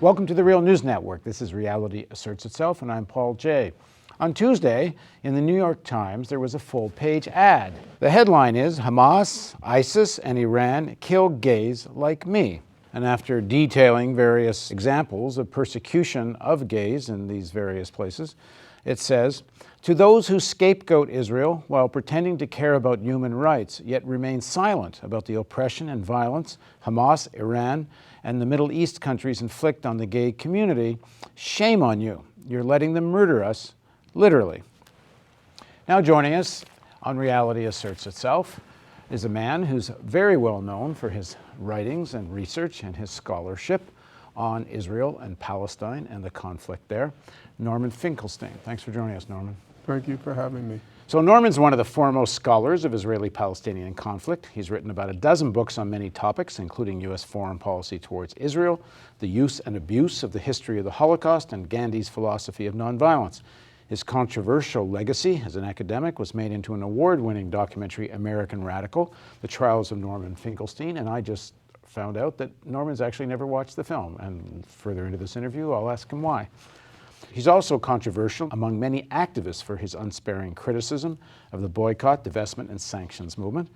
Welcome to the Real News Network. This is Reality Asserts Itself, and I'm Paul Jay. On Tuesday, in the New York Times, there was a full-page ad. The headline is, Hamas, ISIS, and Iran kill gays like me. And after detailing various examples of persecution of gays in these various places, it says, to those who scapegoat Israel while pretending to care about human rights, yet remain silent about the oppression and violence Hamas, Iran, and the Middle East countries inflict on the gay community, shame on you. You're letting them murder us, literally. Now joining us on Reality Asserts Itself is a man who's very well known for his writings and research and his scholarship on Israel and Palestine and the conflict there, Norman Finkelstein. Thanks for joining us, Norman. Thank you for having me. So Norman's one of the foremost scholars of Israeli-Palestinian conflict. He's written about a dozen books on many topics, including U.S. foreign policy towards Israel, the use and abuse of the history of the Holocaust, and Gandhi's philosophy of nonviolence. His controversial legacy as an academic was made into an award-winning documentary, American Radical, The Trials of Norman Finkelstein, and I just found out that Norman's actually never watched the film, and further into this interview, I'll ask him why. He's also controversial among many activists for his unsparing criticism of the boycott, divestment, and sanctions movement.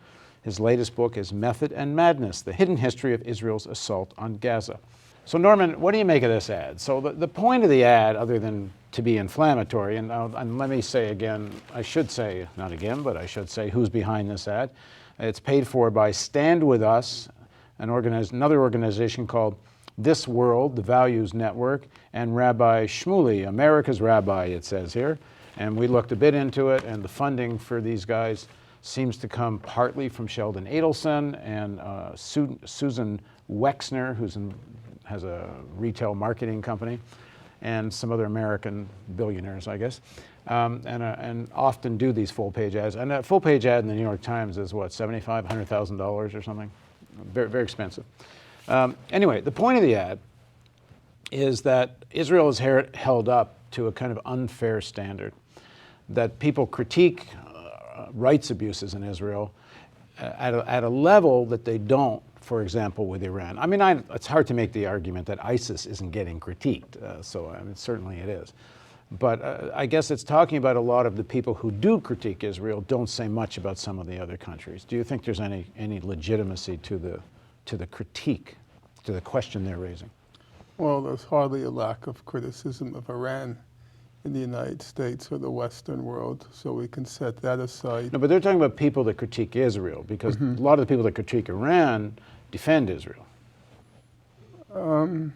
His latest book is Method and Madness, The Hidden History of Israel's Assault on Gaza. So Norman, what do you make of this ad? So the point of the ad, other than to be inflammatory, and let me say again, I should say, not again, but I should say who's behind this ad. It's paid for by Stand With Us, another organization called This World, the Values Network, and Rabbi Shmuley, America's Rabbi, it says here. And we looked a bit into it, and the funding for these guys seems to come partly from Sheldon Adelson and Susan Wexner, who has a retail marketing company, and some other American billionaires, I guess, and often do these full-page ads. And a full-page ad in the New York Times is what, $75,000, $100,000 or something? Very, very expensive. Anyway, the point of the ad is that Israel is held up to a kind of unfair standard, that people critique rights abuses in Israel at a level that they don't, for example, with Iran. I mean, it's hard to make the argument that ISIS isn't getting critiqued, I mean, certainly it is. But I guess it's talking about a lot of the people who do critique Israel don't say much about some of the other countries. Do you think there's any legitimacy to the critique, to the question they're raising? Well, there's hardly a lack of criticism of Iran in the United States or the Western world, so we can set that aside. No, but they're talking about people that critique Israel, because a lot of the people that critique Iran defend Israel. A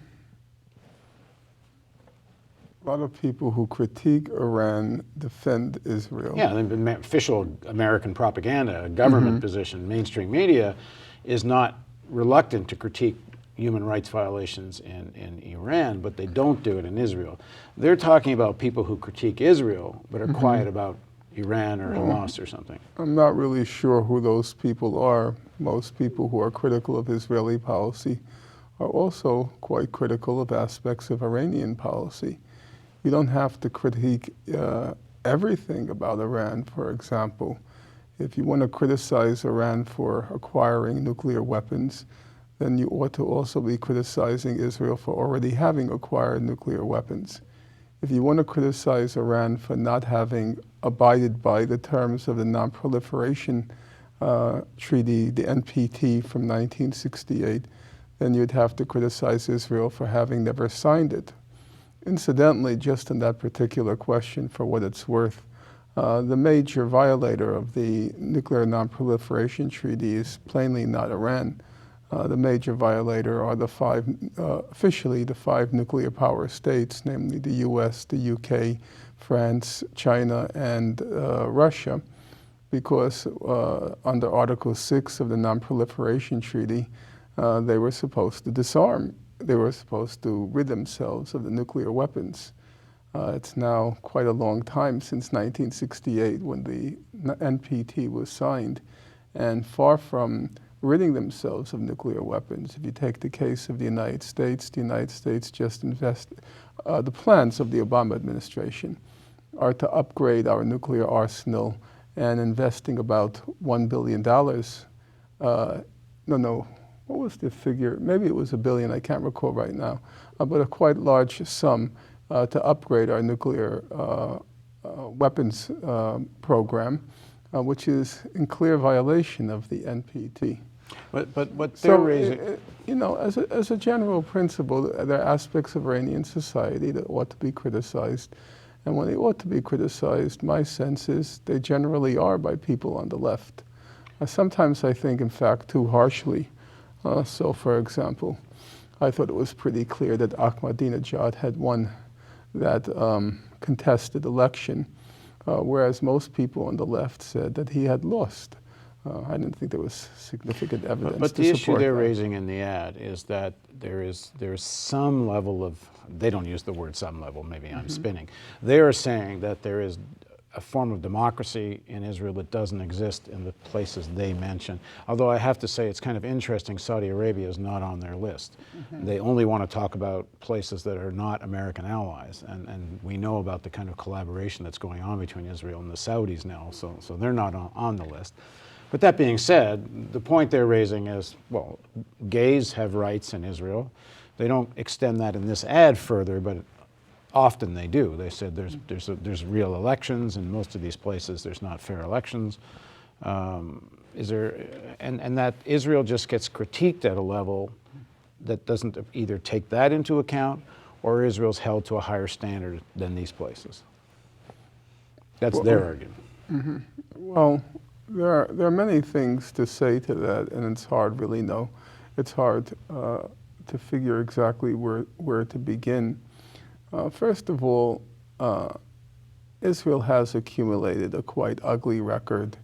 lot of people who critique Iran defend Israel. Yeah, the official American propaganda, government position, mainstream media is not reluctant to critique human rights violations in Iran, but they don't do it in Israel. They're talking about people who critique Israel, but are quiet about Iran or Hamas or something. I'm not really sure who those people are. Most people who are critical of Israeli policy are also quite critical of aspects of Iranian policy. You don't have to critique everything about Iran, for example. If you want to criticize Iran for acquiring nuclear weapons, then you ought to also be criticizing Israel for already having acquired nuclear weapons. If you want to criticize Iran for not having abided by the terms of the Non-Proliferation Treaty, the NPT from 1968, then you'd have to criticize Israel for having never signed it. Incidentally, just in that particular question, for what it's worth, the major violator of the Nuclear Non-Proliferation Treaty is plainly not Iran. The major violator are officially the five nuclear power states, namely the US, the UK, France, China, and Russia, because under Article 6 of the Non-Proliferation Treaty, they were supposed to disarm. They were supposed to rid themselves of the nuclear weapons. It's now quite a long time since 1968 when the NPT was signed, and far from ridding themselves of nuclear weapons. If you take the case of the United States just invested, the plans of the Obama administration are to upgrade our nuclear arsenal and investing about $1 billion, what was the figure? Maybe it was $1 billion, I can't recall right now, but a quite large sum to upgrade our nuclear weapons program, which is in clear violation of the NPT. But what they're raising... you know, as a general principle, there are aspects of Iranian society that ought to be criticized. And when they ought to be criticized, my sense is they generally are by people on the left. Sometimes I think, in fact, too harshly. So, for example, I thought it was pretty clear that Ahmadinejad had won that contested election, whereas most people on the left said that he had lost. I didn't think there was significant evidence But to the support issue they're that. raising in the ad is that there's some level of, they don't use the word some level, maybe I'm spinning. They are saying that there is a form of democracy in Israel that doesn't exist in the places they mention. Although I have to say it's kind of interesting Saudi Arabia is not on their list. They only want to talk about places that are not American allies. And we know about the kind of collaboration that's going on between Israel and the Saudis now, so they're not on the list. But that being said, the point they're raising is, well, gays have rights in Israel. They don't extend that in this ad further, but often they do. They said there's real elections in most of these places. There's not fair elections. Is there, and that Israel just gets critiqued at a level that doesn't either take that into account, or Israel's held to a higher standard than these places. That's their argument. Well, there are many things to say to that, and it's hard, really, no. It's hard to figure exactly where to begin. First of all, Israel has accumulated a quite ugly record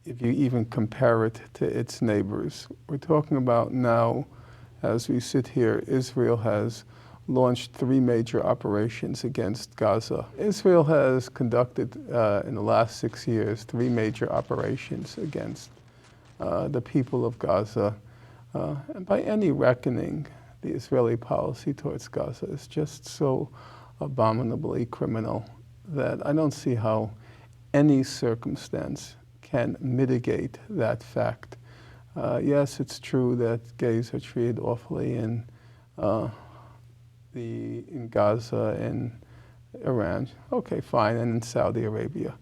if you even compare it to its neighbors. We're talking about now, as we sit here, Israel has launched 3 major operations against Gaza. Israel has conducted, in the last 6 years, 3 major operations against the people of Gaza. And by any reckoning, the Israeli policy towards Gaza is just so abominably criminal that I don't see how any circumstance can mitigate that fact. Yes, it's true that gays are treated awfully in Gaza and Iran. Okay, fine, and in Saudi Arabia.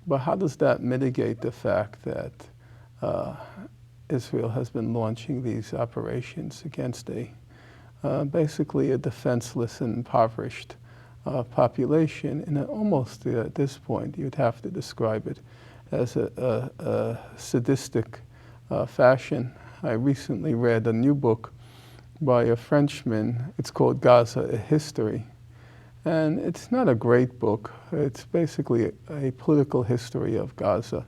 But how does that mitigate the fact that Israel has been launching these operations against basically a defenseless and impoverished population, and almost at this point you'd have to describe it as a sadistic fashion. I recently read a new book by a Frenchman. It's called Gaza, A History. And it's not a great book. It's basically a political history of Gaza.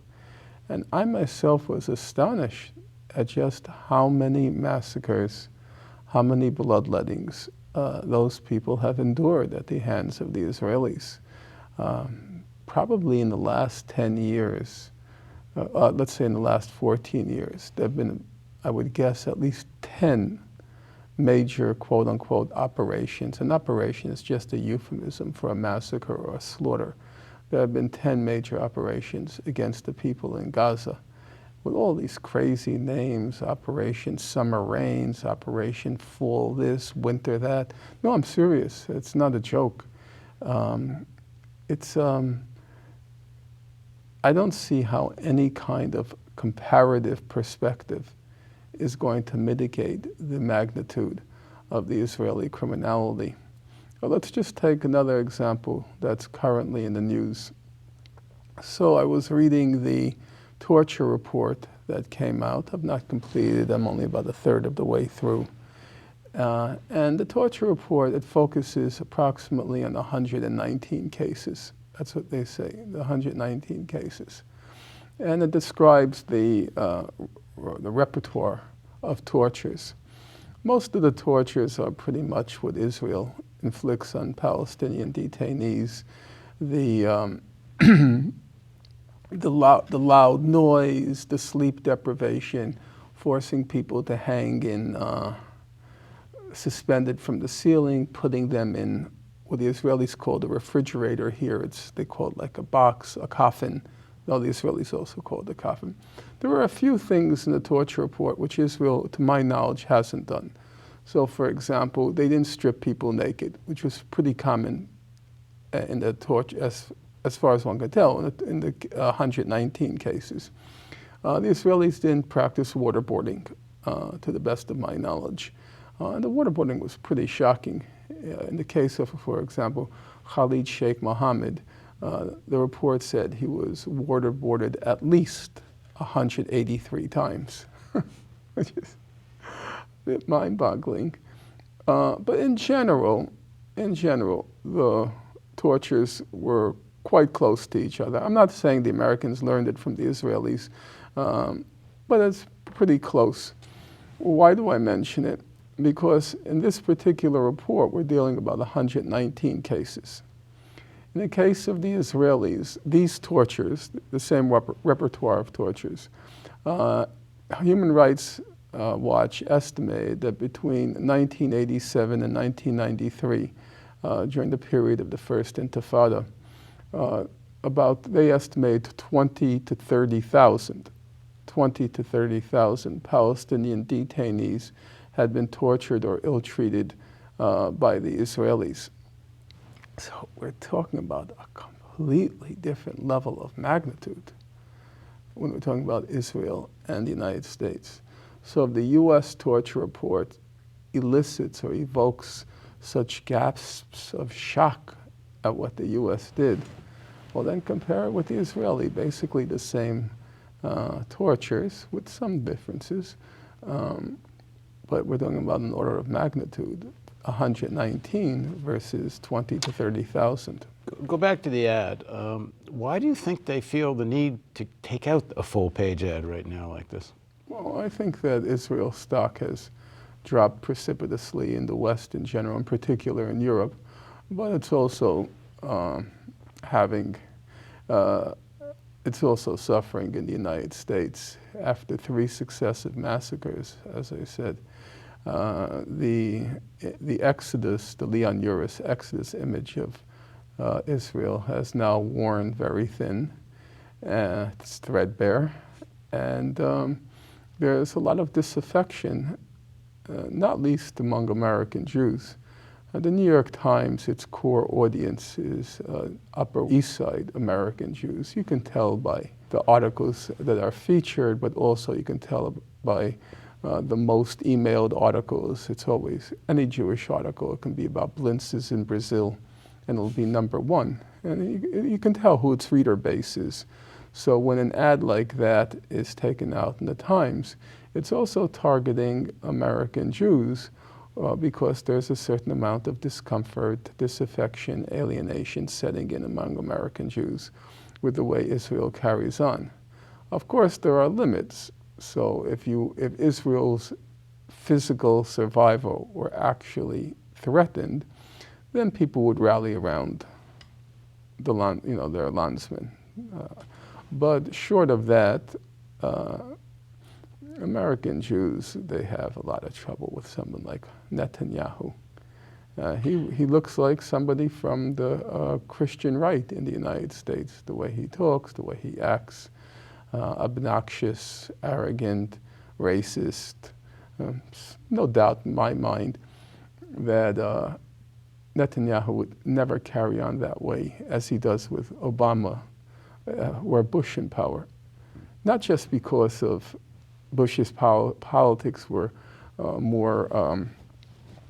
And I myself was astonished at just how many massacres, how many bloodlettings those people have endured at the hands of the Israelis. Probably in the last 10 years, let's say in the last 14 years, there have been, I would guess, at least 10 major quote-unquote operations. An operation is just a euphemism for a massacre or a slaughter. There have been 10 major operations against the people in Gaza with all these crazy names: Operation Summer Rains, Operation Fall this, Winter that. No, I'm serious. It's not a joke. I don't see how any kind of comparative perspective is going to mitigate the magnitude of the Israeli criminality. Well, let's just take another example that's currently in the news. So I was reading the torture report that came out. I've not completed, I'm only about 1/3 of the way through. And the torture report, it focuses approximately on 119 cases. That's what they say, the 119 cases. And it describes the repertoire of tortures. Most of the tortures are pretty much what Israel inflicts on Palestinian detainees. The loud noise, the sleep deprivation, forcing people to hang in, suspended from the ceiling, putting them in what the Israelis call the refrigerator. Here they call it like a box, a coffin, No, the Israelis also called it kafir. There were a few things in the torture report which Israel, to my knowledge, hasn't done. So, for example, they didn't strip people naked, which was pretty common in the torture, as far as one can tell, in the 119 cases. The Israelis didn't practice waterboarding, to the best of my knowledge. And the waterboarding was pretty shocking. In the case of, for example, Khalid Sheikh Mohammed, the report said he was waterboarded at least 183 times, which is a bit mind-boggling. But in general, the tortures were quite close to each other. I'm not saying the Americans learned it from the Israelis, but it's pretty close. Why do I mention it? Because in this particular report, we're dealing about 119 cases. In the case of the Israelis, these tortures, the same repertoire of tortures, Human Rights Watch estimated that between 1987 and 1993, during the period of the First Intifada, they estimate 20 to 30,000 Palestinian detainees had been tortured or ill-treated by the Israelis. So we're talking about a completely different level of magnitude when we're talking about Israel and the United States. So if the U.S. torture report elicits or evokes such gasps of shock at what the U.S. did, well, then compare it with the Israeli, basically the same tortures with some differences. But we're talking about an order of magnitude, 119 versus 20 to 30,000. Go back to the ad. Why do you think they feel the need to take out a full-page ad right now like this? Well, I think that Israel's stock has dropped precipitously in the West in general, in particular in Europe, but it's also it's also suffering in the United States. After 3 successive massacres, as I said, the exodus, the Leon Uris exodus image of Israel has now worn very thin. It's threadbare, and there's a lot of disaffection, not least among American Jews. The New York Times, its core audience is Upper East Side American Jews. You can tell by the articles that are featured, but also you can tell by the most emailed articles. It's always any Jewish article. It can be about blintzes in Brazil, and it'll be #1. And you can tell who its reader base is. So when an ad like that is taken out in the Times, it's also targeting American Jews because there's a certain amount of discomfort, disaffection, alienation setting in among American Jews with the way Israel carries on. Of course, there are limits. So if Israel's physical survival were actually threatened, then people would rally around their landsmen. But short of that, American Jews, they have a lot of trouble with someone like Netanyahu. He looks like somebody from the Christian right in the United States, the way he talks, the way he acts, obnoxious, arrogant, racist. No doubt in my mind that Netanyahu would never carry on that way as he does with Obama, or Bush in power. Not just because of Bush's politics were more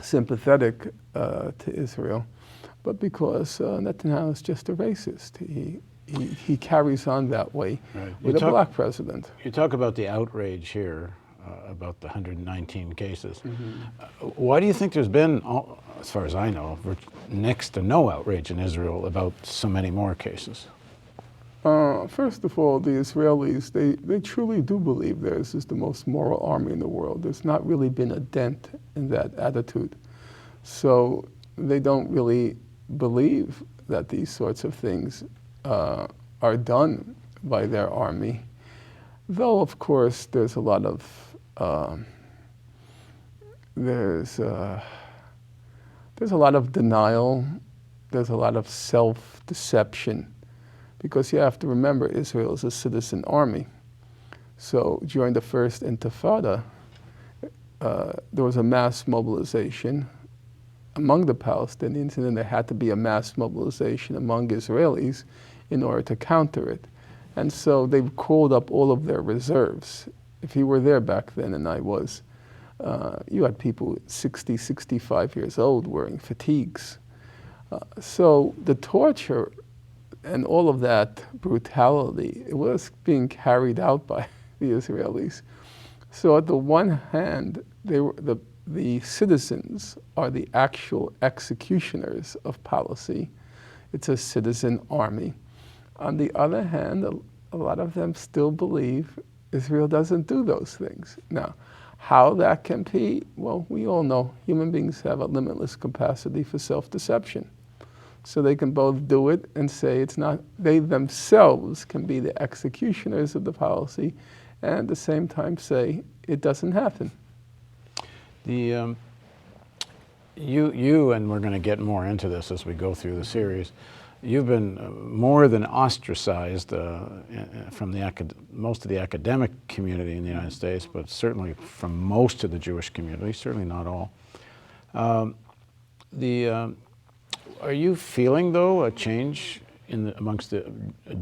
sympathetic to Israel, but because Netanyahu is just a racist. He carries on that way with a black president. You talk about the outrage here, about the 119 cases. Why do you think there's been, as far as I know, next to no outrage in Israel about so many more cases? First of all, the Israelis, they truly do believe theirs is the most moral army in the world. There's not really been a dent in that attitude. So they don't really believe that these sorts of things are done by their army. Though, of course, there's a lot of there's a lot of denial. There's a lot of self-deception because you have to remember Israel is a citizen army. So during the first Intifada, there was a mass mobilization among the Palestinians, and then there had to be a mass mobilization among Israelis in order to counter it. And so they called up all of their reserves. If you were there back then, and I was, you had people 60, 65 years old wearing fatigues. So the torture and all of that brutality, it was being carried out by the Israelis. So at the one hand, they were the citizens are the actual executioners of policy. It's a citizen army. On the other hand, a lot of them still believe Israel doesn't do those things. Now, how that can be, well, we all know human beings have a limitless capacity for self-deception. So they can both do it and say it's not, they themselves can be the executioners of the policy and at the same time say it doesn't happen. The, you, and we're going to get more into this as we go through the series, you've been more than ostracized from most of the academic community in the United States, but certainly from most of the Jewish community, certainly not all. Are you feeling, though, a change amongst the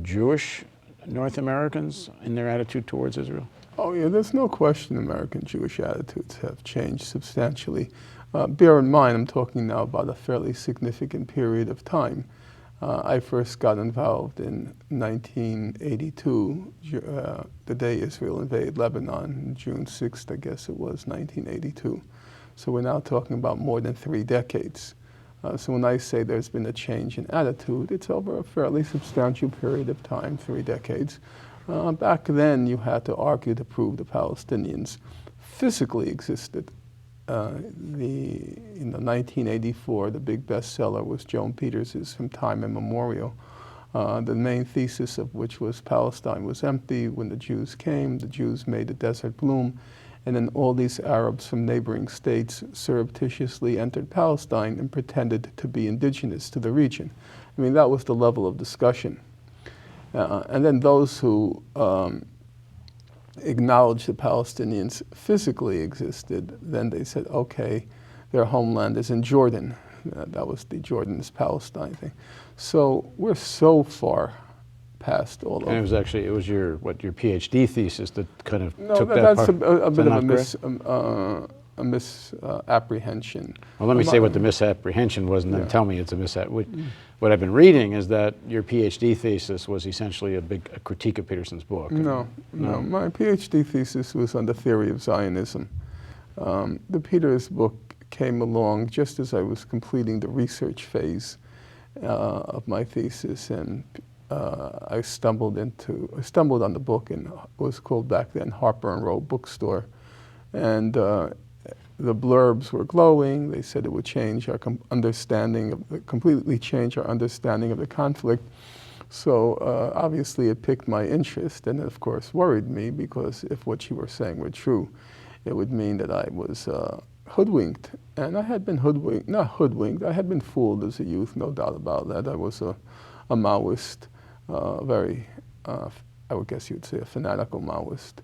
Jewish North Americans in their attitude towards Israel? Oh yeah, there's no question American Jewish attitudes have changed substantially. Bear in mind, I'm talking now about a fairly significant period of time. I first got involved in 1982, the day Israel invaded Lebanon, June 6th, I guess it was, 1982. So we're now talking about more than 3 decades. So when I say there's been a change in attitude, it's over a fairly substantial period of time, 3 decades. Back then, you had to argue to prove the Palestinians physically existed. In 1984, the big bestseller was Joan Peters's From Time Immemorial, the main thesis of which was Palestine was empty. When the Jews came, the Jews made the desert bloom, and then all these Arabs from neighboring states surreptitiously entered Palestine and pretended to be indigenous to the region. I mean, that was the level of discussion. And then those who acknowledged the Palestinians physically existed, then they said, okay, their homeland is in Jordan. That was the Jordan is Palestine thing. So we're so far past all of it. And it was your PhD thesis that kind of took that that's part? a bit of a misapprehension. Well, let me say what the misapprehension was, and then tell me it's a misapprehension. What I've been reading is that your PhD thesis was essentially a critique of Peterson's book. No. My PhD thesis was on the theory of Zionism. The Peters book came along just as I was completing the research phase of my thesis, and I stumbled on the book, and it was called back then Harper and Row Bookstore, and the blurbs were glowing. They said it would change our completely change our understanding of the conflict. So obviously it piqued my interest, and of course worried me, because if what you were saying were true, it would mean that I was hoodwinked. And I had been hoodwinked, not hoodwinked, I had been fooled as a youth, no doubt about that. I was a Maoist, I would guess you'd say a fanatical Maoist.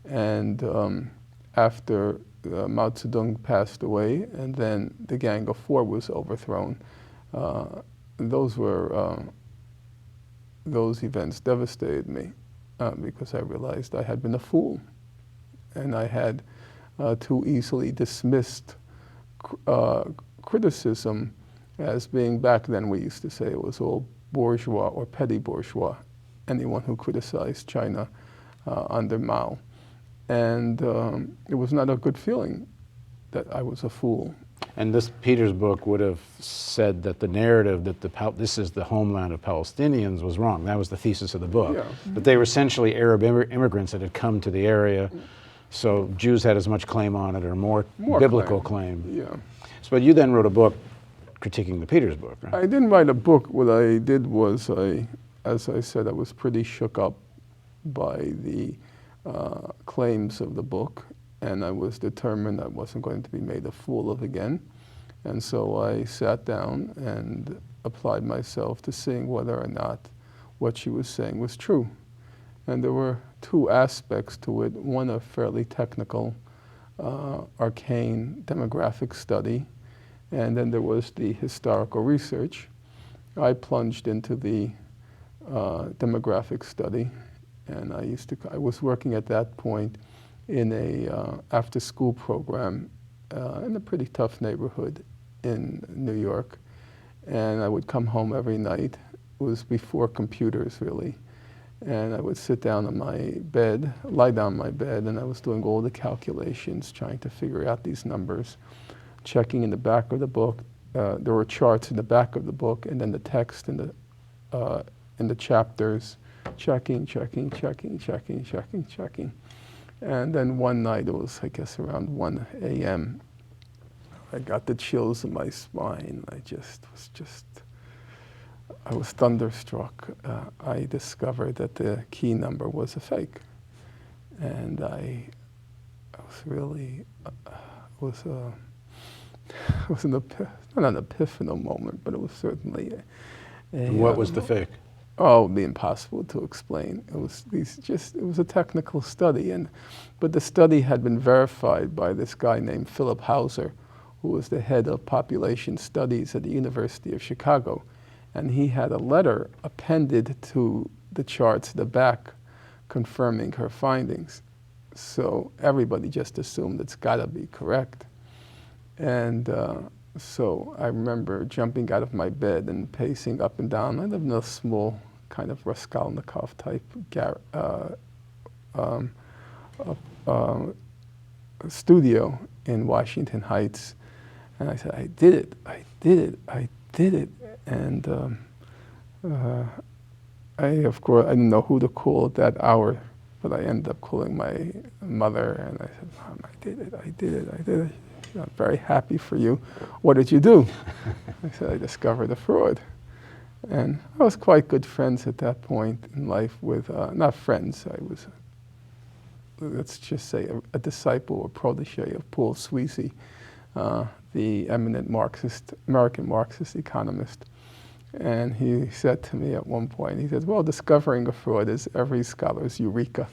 And after Mao Zedong passed away, and then the Gang of Four was overthrown, those events devastated me because I realized I had been a fool, and I had too easily dismissed criticism as being, back then we used to say it was all bourgeois or petty bourgeois, anyone who criticized China under Mao. And it was not a good feeling that I was a fool. And this Peters book would have said that the narrative that this is the homeland of Palestinians was wrong. That was the thesis of the book. Yeah. That they were essentially Arab immigrants that had come to the area. So Jews had as much claim on it, or more biblical claim. Yeah. So, but you then wrote a book critiquing the Peters book, right? I didn't write a book. What I did was, as I said, I was pretty shook up by the claims of the book, and I was determined I wasn't going to be made a fool of again. And so I sat down and applied myself to seeing whether or not what she was saying was true. And there were two aspects to it. One, a fairly technical, arcane demographic study, and then there was the historical research. I plunged into the demographic study, and I was working at that point in a after-school program in a pretty tough neighborhood in New York, and I would come home every night. It was before computers, really. And I would sit down on my bed, lie down on my bed, and I was doing all the calculations, trying to figure out these numbers, checking in the back of the book. There were charts in the back of the book, and then the text in the chapters, checking. And then one night, it was, I guess, around 1 a.m., I got the chills in my spine. I was thunderstruck. I discovered that the key number was a fake. And I was really, it was not an epiphanal moment, but it was certainly What was the fake? Oh, it would be impossible to explain. It was a technical study, but the study had been verified by this guy named Philip Hauser, who was the head of population studies at the University of Chicago. And he had a letter appended to the charts at the back confirming her findings. So everybody just assumed it's gotta be correct. And so I remember jumping out of my bed and pacing up and down. I live in a small kind of Raskolnikov type studio in Washington Heights. And I said, I did it. And of course, I didn't know who to call at that hour, but I ended up calling my mother, and I said, Mom, I did it. I'm very happy for you. What did you do? I said, I discovered a fraud. And I was quite good friends at that point in life with, not friends, I was, let's just say, a disciple or protege of Paul Sweezy, the eminent American Marxist economist. And he said to me at one point, he said, well, discovering a fraud is every scholar's eureka.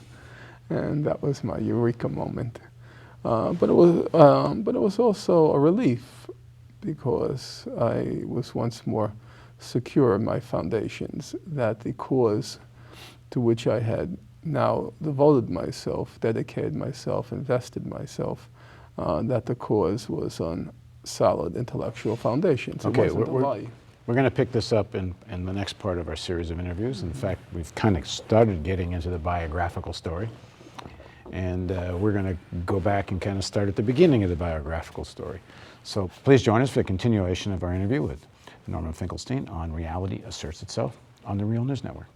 And that was my eureka moment. But it was also a relief, because I was once more secure in my foundations that the cause to which I had now devoted myself, dedicated myself, invested myself, that the cause was on solid intellectual foundations. Okay, it wasn't a lie. We're going to pick this up in the next part of our series of interviews. In fact, we've kind of started getting into the biographical story. And we're going to go back and kind of start at the beginning of the biographical story. So please join us for the continuation of our interview with Norman Finkelstein on Reality Asserts Itself on the Real News Network.